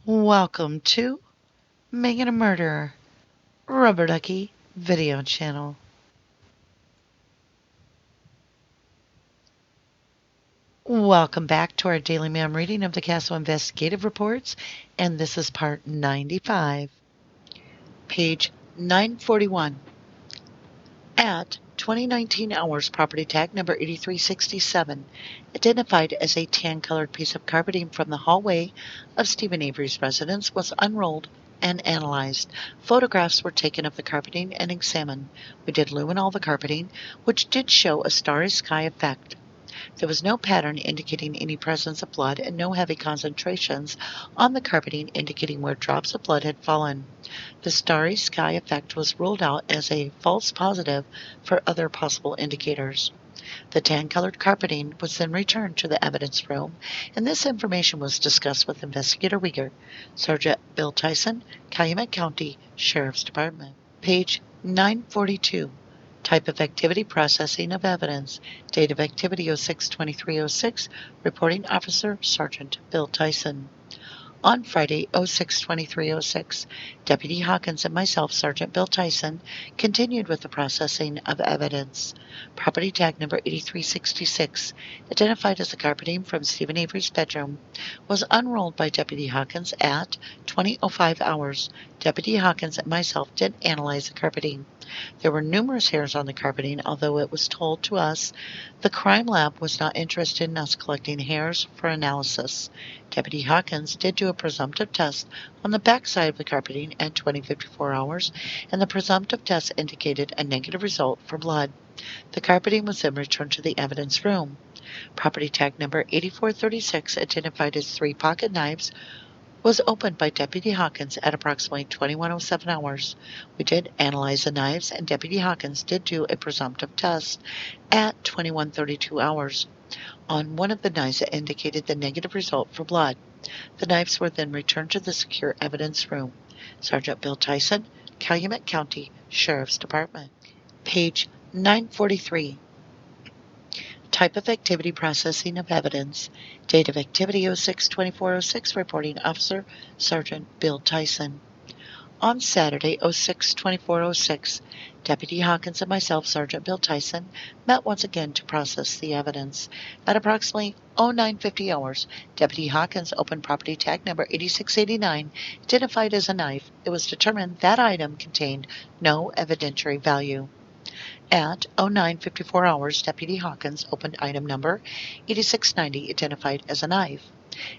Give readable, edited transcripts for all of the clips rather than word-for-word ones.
Welcome to Making a Murderer, Rubberducky video channel. Welcome back to our daily MaM reading of the CASO Investigative Reports, and this is part 95. Page 941. At 2019 hours, property tag number 8367, identified as a tan-colored piece of carpeting from the hallway of Steven Avery's residence, was unrolled and analyzed. Photographs were taken of the carpeting and examined. We did luminol the carpeting, which did show a starry sky effect. There was no pattern indicating any presence of blood and no heavy concentrations on the carpeting indicating where drops of blood had fallen. The starry sky effect was ruled out as a false positive for other possible indicators. The tan-colored carpeting was then returned to the evidence room, and this information was discussed with Investigator Weger, Sergeant Bill Tyson, Calumet County Sheriff's Department. Page 942. Type of activity: processing of evidence. Date of activity: 06/23/06. Reporting officer: Sergeant Bill Tyson. On Friday, 06/23/06, Deputy Hawkins and myself, Sergeant Bill Tyson, continued with the processing of evidence. Property tag number 8366, identified as the carpeting from Steven Avery's bedroom, was unrolled by Deputy Hawkins at 20:05 hours. Deputy Hawkins and myself did analyze the carpeting. There were numerous hairs on the carpeting, although it was told to us the crime lab was not interested in us collecting hairs for analysis. Deputy Hawkins did do a presumptive test on the back side of the carpeting at 20:54 hours, and the presumptive test indicated a negative result for blood. The carpeting was then returned to the evidence room. Property tag number 8436, identified as 3 pocket knives, was opened by Deputy Hawkins at approximately 21:07 hours. We did analyze the knives, and Deputy Hawkins did do a presumptive test at 21:32 hours. On one of the knives, it indicated the negative result for blood. The knives were then returned to the secure evidence room. Sergeant Bill Tyson, Calumet County Sheriff's Department. Page 943. Type of activity: processing of evidence. Date of activity: 06/24/06. Reporting officer: Sergeant Bill Tyson. On Saturday, 06/24/06, Deputy Hawkins and myself, Sergeant Bill Tyson, met once again to process the evidence. At approximately 09:50 hours, Deputy Hawkins opened property tag number 8689, identified as a knife. It was determined that item contained no evidentiary value. At 09:54 hours, Deputy Hawkins opened item number 8690, identified as a knife.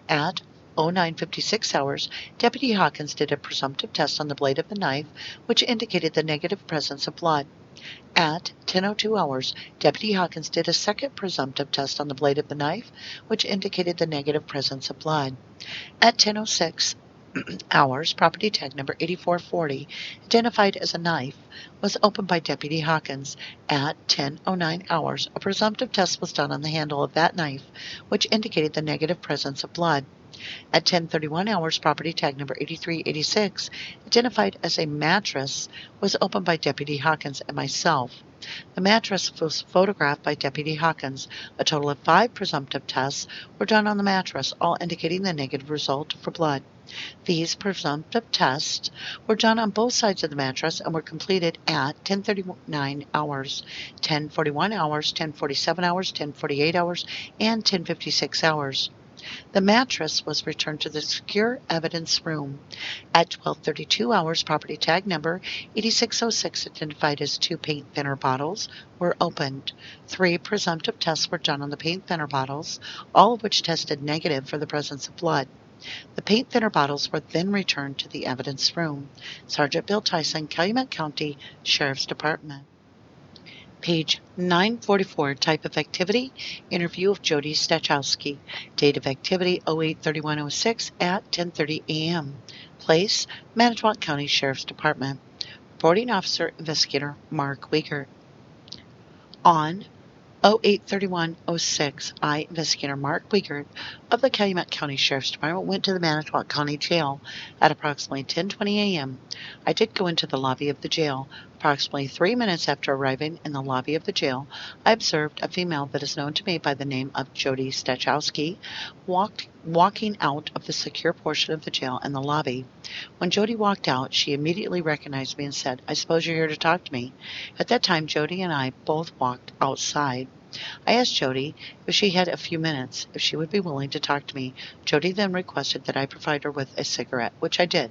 At 09:56 hours, Deputy Hawkins did a presumptive test on the blade of the knife, which indicated the negative presence of blood. At 10:02 hours, Deputy Hawkins did a second presumptive test on the blade of the knife, which indicated the negative presence of blood. At 10:06 hours, property tag number 8440, identified as a knife, was opened by Deputy Hawkins. At 10:09 hours, a presumptive test was done on the handle of that knife, which indicated the negative presence of blood. At 10:31 hours, property tag number 8386, identified as a mattress, was opened by Deputy Hawkins and myself. The mattress was photographed by Deputy Hawkins. A total of 5 presumptive tests were done on the mattress, all indicating the negative result for blood. These presumptive tests were done on both sides of the mattress and were completed at 10:39 hours, 10:41 hours, 10:47 hours, 10:48 hours, and 10:56 hours. The mattress was returned to the secure evidence room. At 12:32 hours, property tag number 8606, identified as 2 paint thinner bottles, were opened. 3 presumptive tests were done on the paint thinner bottles, all of which tested negative for the presence of blood. The paint thinner bottles were then returned to the evidence room. Sergeant Bill Tyson, Calumet County Sheriff's Department. Page 944, type of activity: interview of Jody Stachowski. Date of activity: 08/31/06 at 10:30 a.m. Place: Manitowoc County Sheriff's Department. Reporting officer: Investigator Mark Weger. On 08/31/06, I, Investigator Mark Weger of the Calumet County Sheriff's Department, went to the Manitowoc County Jail at approximately 10:20 a.m. I did go into the lobby of the jail. Approximately 3 minutes after arriving in the lobby of the jail, I observed a female that is known to me by the name of Jody Stachowski walking out of the secure portion of the jail in the lobby. When Jody walked out, she immediately recognized me and said, "I suppose you're here to talk to me." At that time, Jody and I both walked outside. I asked Jody if she had a few minutes, if she would be willing to talk to me. Jody then requested that I provide her with a cigarette, which I did.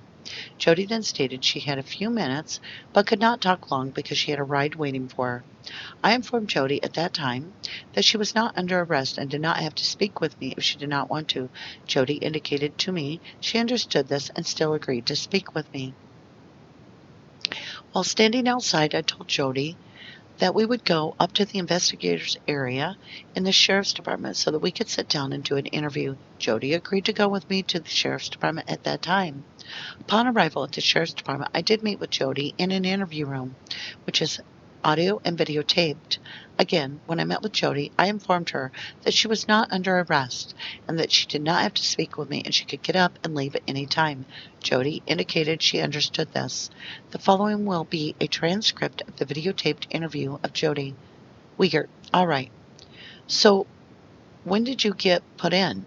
Jody then stated she had a few minutes, but could not talk long because she had a ride waiting for her. I informed Jody at that time that she was not under arrest and did not have to speak with me if she did not want to. Jody indicated to me she understood this and still agreed to speak with me. While standing outside, I told Jody that we would go up to the investigators area in the sheriff's department so that we could sit down and do an interview. Jody agreed to go with me to the sheriff's department at that time. Upon arrival at the sheriff's department, I did meet with Jody in an interview room, which is audio and videotaped. Again, when I met with Jody, I informed her that she was not under arrest and that she did not have to speak with me and she could get up and leave at any time. Jody indicated she understood this. The following will be a transcript of the videotaped interview of Jody. Uyghur: all right. So, when did you get put in?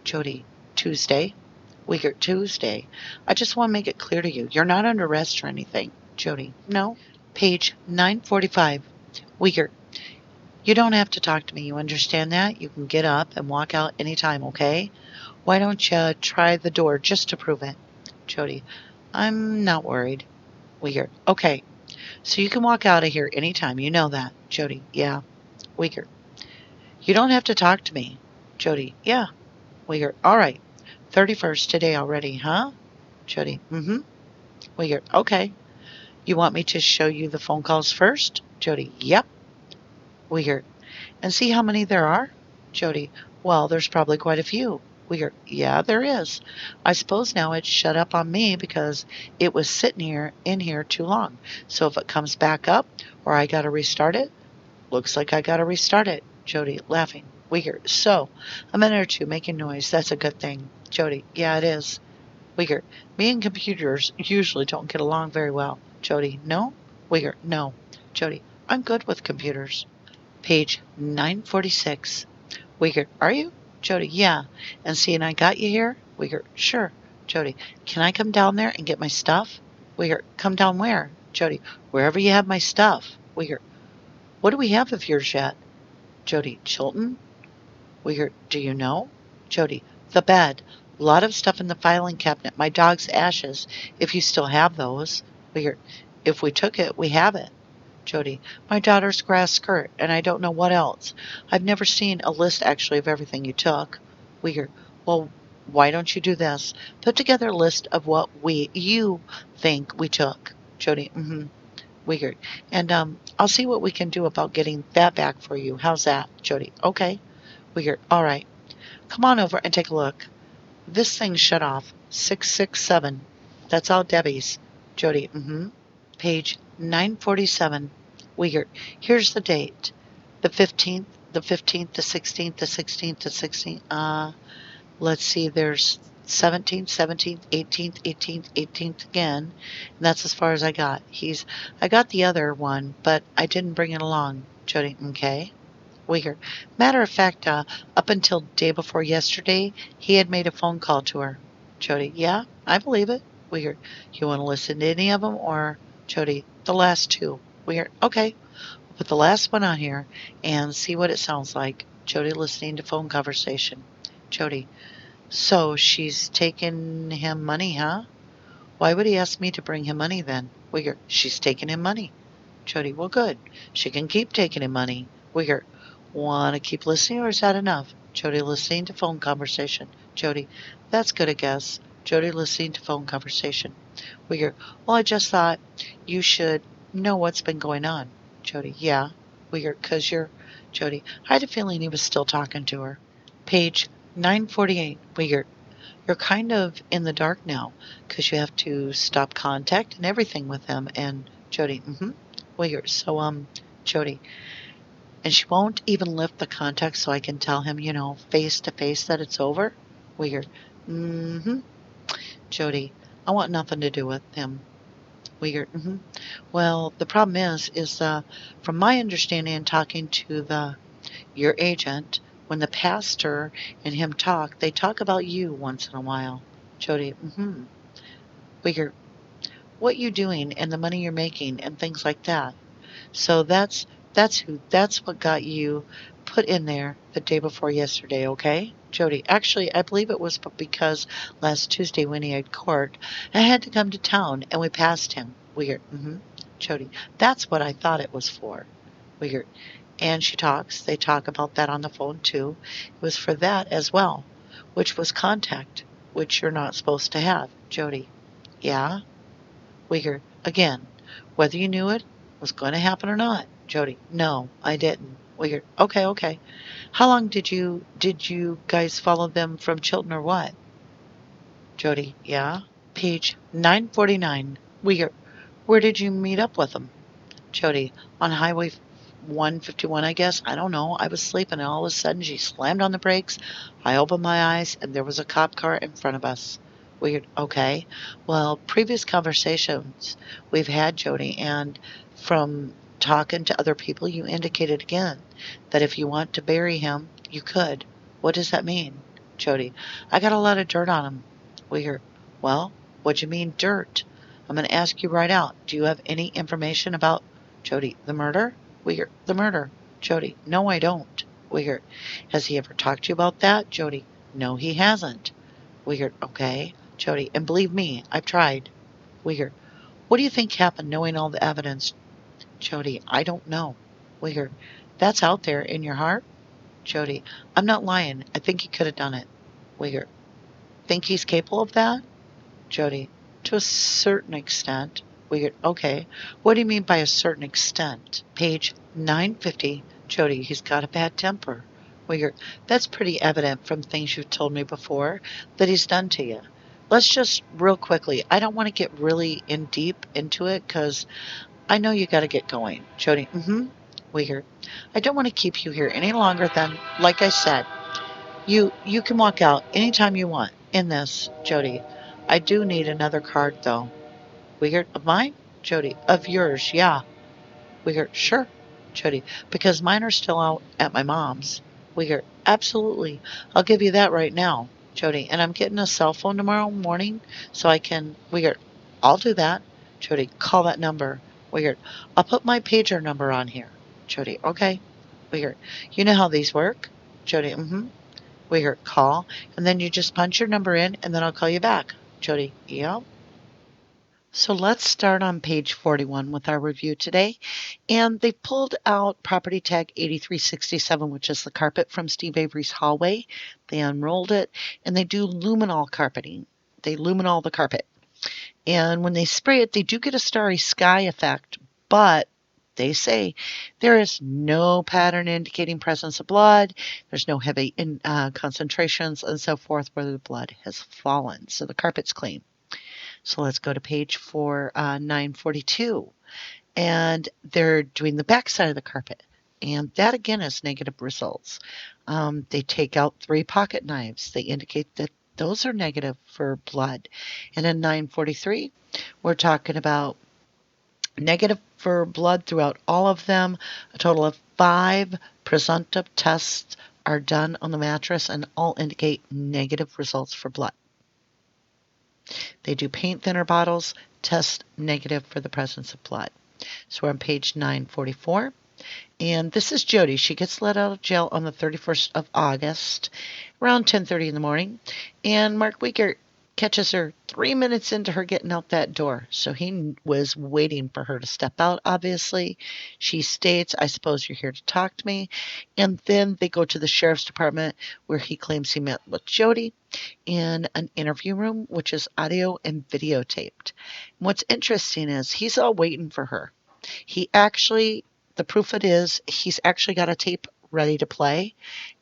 Jody: Tuesday. Uyghur: Tuesday. I just want to make it clear to you, you're not under arrest or anything. Jody: no. Page 945. Uyghur: you don't have to talk to me, you understand that? You can get up and walk out anytime, okay? Why don't you try the door just to prove it? Jody: I'm not worried. Uyghur: okay. So you can walk out of here anytime, you know that. Jody: yeah. Uyghur: you don't have to talk to me. Jody: yeah. Uyghur: all right. 31st today already, huh? Jody: mm-hmm. Uyghur: okay. You want me to show you the phone calls first? Jody: yep. Uyghur: and see how many there are? Jody: well, there's probably quite a few. Uyghur: yeah, there is. I suppose now it's shut up on me because it was sitting here in here too long. So if it comes back up or I gotta restart it, looks like I gotta restart it. Jody, laughing. Uyghur: so, a minute or two making noise, that's a good thing. Jody: yeah, it is. Uyghur: me and computers usually don't get along very well. Jody: no? Uyghur: no. Jody: I'm good with computers. Page 946. Uyghur: are you? Jody: yeah. And seeing I got you here? Uyghur: sure. Jody: can I come down there and get my stuff? Uyghur: come down where? Jody: wherever you have my stuff. Uyghur: what do we have of yours yet? Jody: Chilton? Uyghur: do you know? Jody: the bed. A lot of stuff in the filing cabinet. My dog's ashes, if you still have those. Uyghur: if we took it, we have it. Jody: my daughter's grass skirt, and I don't know what else. I've never seen a list actually of everything you took. Uyghur: well, why don't you do this? Put together a list of what you think we took. Jody: mm-hmm. Uyghur: and I'll see what we can do about getting that back for you. How's that? Jody: okay. Uyghur: all right. Come on over and take a look. This thing's shut off. 667. That's all Debbie's. Jody: mm-hmm. Page 947. Uyghur: here's the date. The 15th, the 15th, the 16th, the 16th, the 16th. Let's see, there's 17th, 17th, 18th, 18th, 18th again. And that's as far as I got. I got the other one, but I didn't bring it along. Jody: okay. Uyghur: matter of fact, up until day before yesterday, he had made a phone call to her. Jody: yeah, I believe it. Uyghur: you want to listen to any of them or? Jody: the last two. Uyghur: okay. We'll put the last one on here and see what it sounds like. Jody listening to phone conversation. Jody: so she's taken him money, huh? Why would he ask me to bring him money then? Uyghur: she's taken him money. Jody: well, good. She can keep taking him money. Uyghur: want to keep listening or is that enough? Jody listening to phone conversation. Jody: that's good, I guess. Jody listening to phone conversation. Uyghur: well, I just thought you should know what's been going on. Jody: yeah. Uyghur: 'cause you're... Jody: I had a feeling he was still talking to her. Page 948. Uyghur: you're kind of in the dark now, 'cause you have to stop contact and everything with him. And Jody: mm-hmm. Uyghur: so, Jody: and she won't even lift the contact so I can tell him, face to face that it's over? Uyghur: mm-hmm. Jody: I want nothing to do with him. Uyghur. Well, the problem is from my understanding and talking to your agent, when the pastor and him talk, they talk about you once in a while. Jody, Uyghur, what you doing and the money you're making and things like that. So that's what got you put in there the day before yesterday, okay? Jody, actually, I believe it was because last Tuesday when he had court, I had to come to town and we passed him. Weird. Jody, that's what I thought it was for. Weird. And she talks. They talk about that on the phone too. It was for that as well, which was contact, which you're not supposed to have. Jody, yeah? Weird. Again, whether you knew it was going to happen or not. Jody, no, I didn't. Weird. Okay, okay. How long did you guys follow them from Chilton or what? Jody, yeah. Page 949. Weird. Where did you meet up with them? Jody, on Highway 151, I guess. I don't know. I was sleeping and all of a sudden she slammed on the brakes. I opened my eyes and there was a cop car in front of us. Weird. Okay. Well, previous conversations we've had, Jody, and from talking to other people, you indicated again that if you want to bury him, you could. What does that mean? Jody, I got a lot of dirt on him. Weird. Well, what do you mean dirt? I'm going to ask you right out. Do you have any information about Jody, the murder? Weird. The murder. Jody, no, I don't. Weird. Has he ever talked to you about that? Jody, no, he hasn't. Weird. Okay. Jody, and believe me, I've tried. Weird. What do you think happened knowing all the evidence? Jody, I don't know. Weird. That's out there in your heart? Jody, I'm not lying. I think he could have done it. Weird. Think he's capable of that? Jody, to a certain extent. Weird. Okay. What do you mean by a certain extent? Page 950. Jody, he's got a bad temper. Weird. That's pretty evident from things you've told me before that he's done to you. Let's just real quickly. I don't want to get really in deep into it because I know you got to get going. Jody, Weird. I don't want to keep you here any longer than, like I said, you can walk out anytime you want in this, Jody. I do need another card though. Weird. Of mine? Jody. Of yours, yeah. Weird. Sure. Jody. Because mine are still out at my mom's. Weird. Absolutely. I'll give you that right now. Jody. And I'm getting a cell phone tomorrow morning so I can. Weird. I'll do that. Jody. Call that number. Weird. I'll put my pager number on here. Jody. Okay. Weird. You know how these work? Jody. We hear call, and then you just punch your number in, and then I'll call you back. Jody, yeah. So let's start on page 41 with our review today. And they pulled out property tag 8367, which is the carpet from Steve Avery's hallway. They unrolled it, and they do luminol carpeting. They luminol the carpet. And when they spray it, they do get a starry sky effect, but they say there is no pattern indicating presence of blood. There's no heavy concentrations and so forth where the blood has fallen. So the carpet's clean. So let's go to page 942. And they're doing the back side of the carpet. And that again is negative results. They take out 3 pocket knives. They indicate that those are negative for blood. And in 943, we're talking about negative for blood throughout all of them. A total of 5 presumptive tests are done on the mattress and all indicate negative results for blood. They do paint thinner bottles, test negative for the presence of blood. So we're on page 944. And this is Jody. She gets let out of jail on the 31st of August, around 10:30 in the morning. And Mark Weeker catches her 3 minutes into her getting out that door. So he was waiting for her to step out, obviously. She states, I suppose you're here to talk to me. And then they go to the sheriff's department where he claims he met with Jody in an interview room, which is audio and videotaped. And what's interesting is he's all waiting for her. The proof it is, he's actually got a tape ready to play,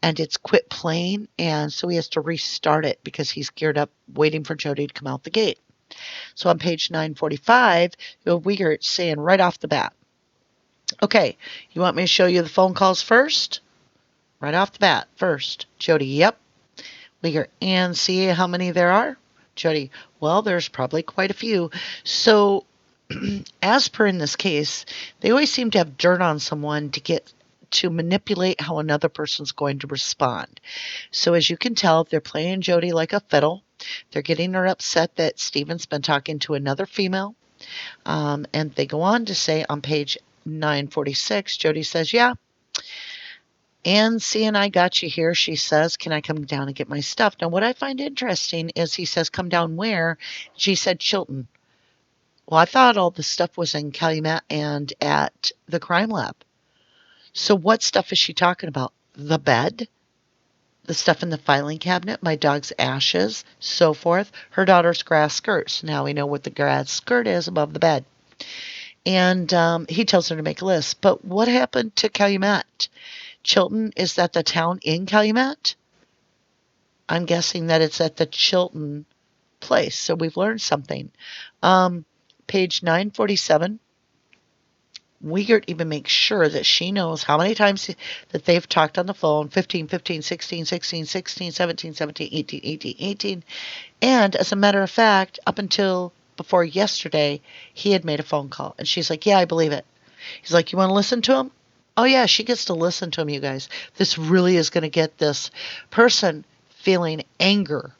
and it's quit playing, and so he has to restart it because he's geared up waiting for Jody to come out the gate. So on page 945, we're saying right off the bat, okay, you want me to show you the phone calls first? Right off the bat, first. Jody, yep. Weeger, and see how many there are? Jody, well, there's probably quite a few. So as per in this case, they always seem to have dirt on someone to manipulate how another person's going to respond. So as you can tell, they're playing Jody like a fiddle. They're getting her upset that Steven's been talking to another female. And they go on to say on page 946, Jody says, yeah, and C and I got you here. She says, can I come down and get my stuff? Now, what I find interesting is he says, come down where? She said, Chilton. Well, I thought all the stuff was in Calumet and at the crime lab. So what stuff is she talking about? The bed? The stuff in the filing cabinet? My dog's ashes? So forth? Her daughter's grass skirts. Now we know what the grass skirt is above the bed. And he tells her to make a list. But what happened to Calumet? Chilton, is that the town in Calumet? I'm guessing that it's at the Chilton place. So we've learned something. Page 947. Wiegert even makes sure that she knows how many times that they've talked on the phone. 15, 15, 16, 16, 16, 17, 17, 18, 18, 18. And as a matter of fact, up until before yesterday, he had made a phone call. And she's like, yeah, I believe it. He's like, you want to listen to him? Oh, yeah, she gets to listen to him, you guys. This really is going to get this person feeling anger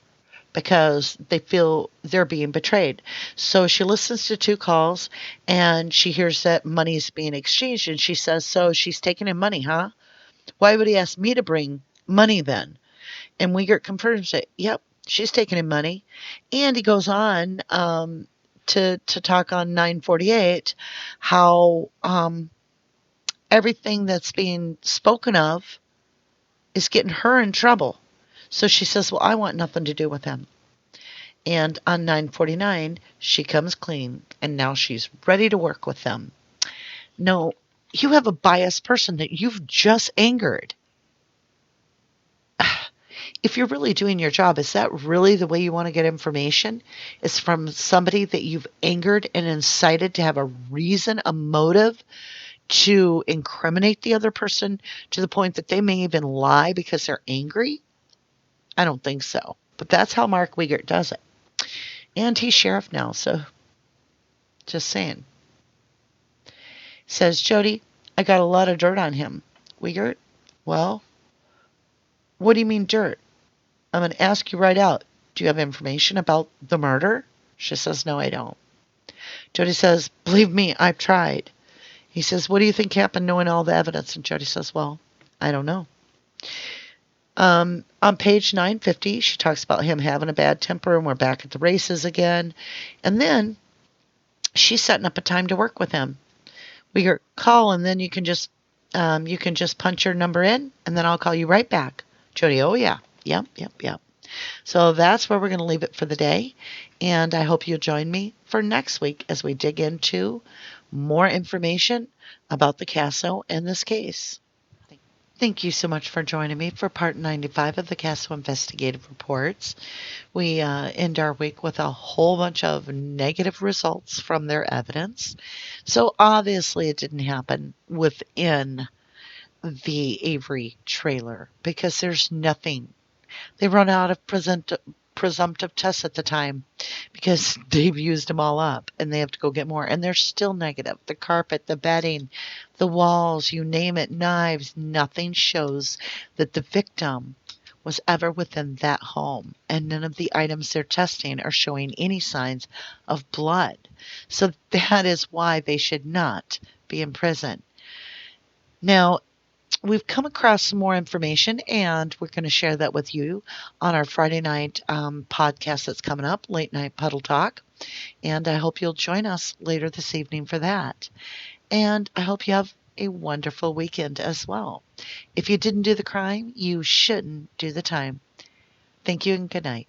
because they feel they're being betrayed. So she listens to 2 calls, and she hears that money is being exchanged, and she says, so she's taking in money, huh? Why would he ask me to bring money then? And Wiegert confirms it. Yep, she's taking in money. And he goes on to talk on 948 how everything that's being spoken of is getting her in trouble. So she says, well, I want nothing to do with him. And on 949, she comes clean, and now she's ready to work with them. No, you have a biased person that you've just angered. If you're really doing your job, is that really the way you want to get information? Is from somebody that you've angered and incited to have a reason, a motive to incriminate the other person to the point that they may even lie because they're angry? I don't think so. But that's how Mark Wiegert does it. And he's sheriff now, so just saying. Says, Jody, I got a lot of dirt on him. Wiegert, well, what do you mean dirt? I'm going to ask you right out. Do you have information about the murder? She says, no, I don't. Jody says, believe me, I've tried. He says, what do you think happened knowing all the evidence? And Jody says, well, I don't know. On page 950, she talks about him having a bad temper, and we're back at the races again. And then she's setting up a time to work with him. We call, and then you can just punch your number in, and then I'll call you right back. Jody, oh yeah, yep. So that's where we're going to leave it for the day, and I hope you'll join me for next week as we dig into more information about the CASO and this case. Thank you so much for joining me for part 95 of the CASO Investigative Reports. We end our week with a whole bunch of negative results from their evidence. So obviously it didn't happen within the Avery trailer because there's nothing. They run out of presumptive tests at the time because they've used them all up and they have to go get more. And they're still negative. The carpet, the bedding, the walls, you name it, knives, nothing shows that the victim was ever within that home. And none of the items they're testing are showing any signs of blood. So that is why they should not be in prison. Now, we've come across some more information, and we're going to share that with you on our Friday night podcast that's coming up, Late Night Puddle Talk. And I hope you'll join us later this evening for that. And I hope you have a wonderful weekend as well. If you didn't do the crime, you shouldn't do the time. Thank you and good night.